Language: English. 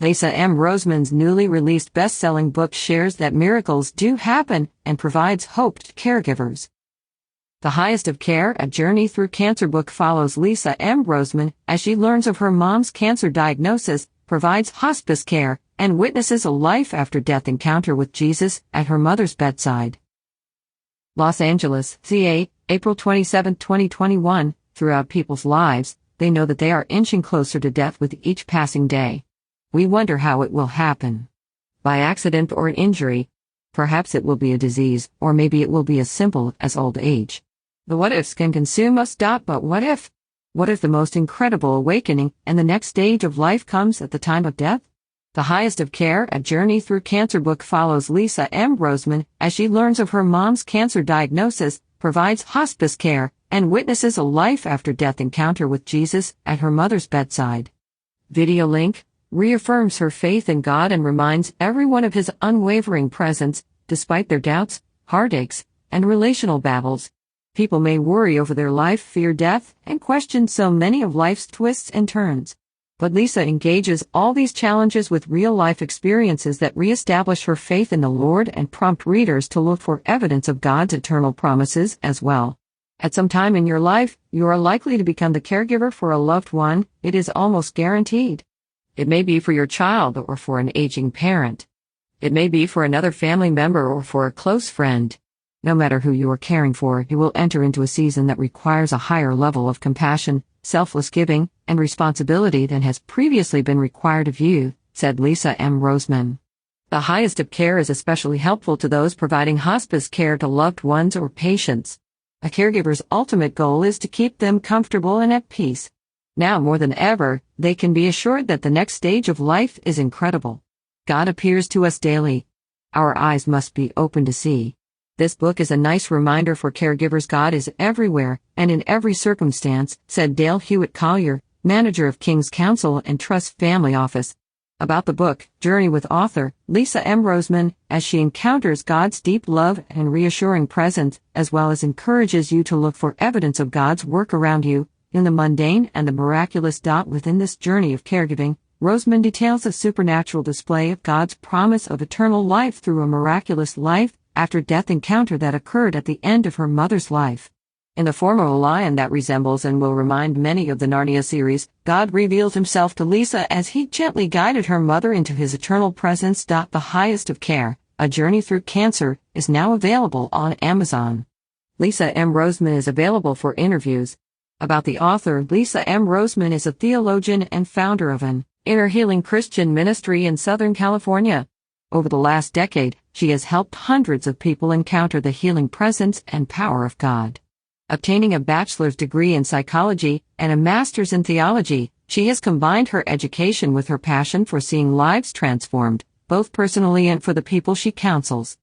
Lisa M. Roseman's newly released best-selling book shares that miracles do happen and provides hope to caregivers. The Highest of Care, A Journey Through Cancer book follows Lisa M. Roseman as she learns of her mom's cancer diagnosis, provides hospice care, and witnesses a life-after-death encounter with Jesus at her mother's bedside. Los Angeles, CA, April 27, 2021. Throughout people's lives, they know that they are inching closer to death with each passing day. We wonder how it will happen. By accident or an injury. Perhaps it will be a disease, or maybe it will be as simple as old age. The what-ifs can consume us. But what if? What if the most incredible awakening and the next stage of life comes at the time of death? The Highest of Care, A Journey Through Cancer book follows Lisa M. Roseman as she learns of her mom's cancer diagnosis, provides hospice care, and witnesses a life-after-death encounter with Jesus at her mother's bedside. Video link reaffirms her faith in God and reminds everyone of His unwavering presence, despite their doubts, heartaches, and relational battles. People may worry over their life, fear death, and question so many of life's twists and turns. But Lisa engages all these challenges with real-life experiences that reestablish her faith in the Lord and prompt readers to look for evidence of God's eternal promises as well. At some time in your life, you are likely to become the caregiver for a loved one. It is almost guaranteed. It may be for your child or for an aging parent. It may be for another family member or for a close friend. No matter who you are caring for, you will enter into a season that requires a higher level of compassion, selfless giving, and responsibility than has previously been required of you, said Lisa M. Roseman. The Highest of Care is especially helpful to those providing hospice care to loved ones or patients. A caregiver's ultimate goal is to keep them comfortable and at peace. Now more than ever, they can be assured that the next stage of life is incredible. God appears to us daily. Our eyes must be open to see. This book is a nice reminder for caregivers. God is everywhere and in every circumstance, said Dale Hewitt Collier, manager of King's Counsel and Trust Family Office. About the book, journey with author Lisa M. Roseman, as she encounters God's deep love and reassuring presence, as well as encourages you to look for evidence of God's work around you, in the mundane and the miraculous. Within this journey of caregiving, Roseman details a supernatural display of God's promise of eternal life through a miraculous life-after-death encounter that occurred at the end of her mother's life. In the form of a lion that resembles and will remind many of the Narnia series, God revealed Himself to Lisa as He gently guided her mother into His eternal presence. The Highest of Care, A Journey Through Cancer, is now available on Amazon. Lisa M. Roseman is available for interviews. About the author, Lisa M. Roseman is a theologian and founder of an inner healing Christian ministry in Southern California. Over the last decade, she has helped hundreds of people encounter the healing presence and power of God. Obtaining a bachelor's degree in psychology and a master's in theology, she has combined her education with her passion for seeing lives transformed, both personally and for the people she counsels.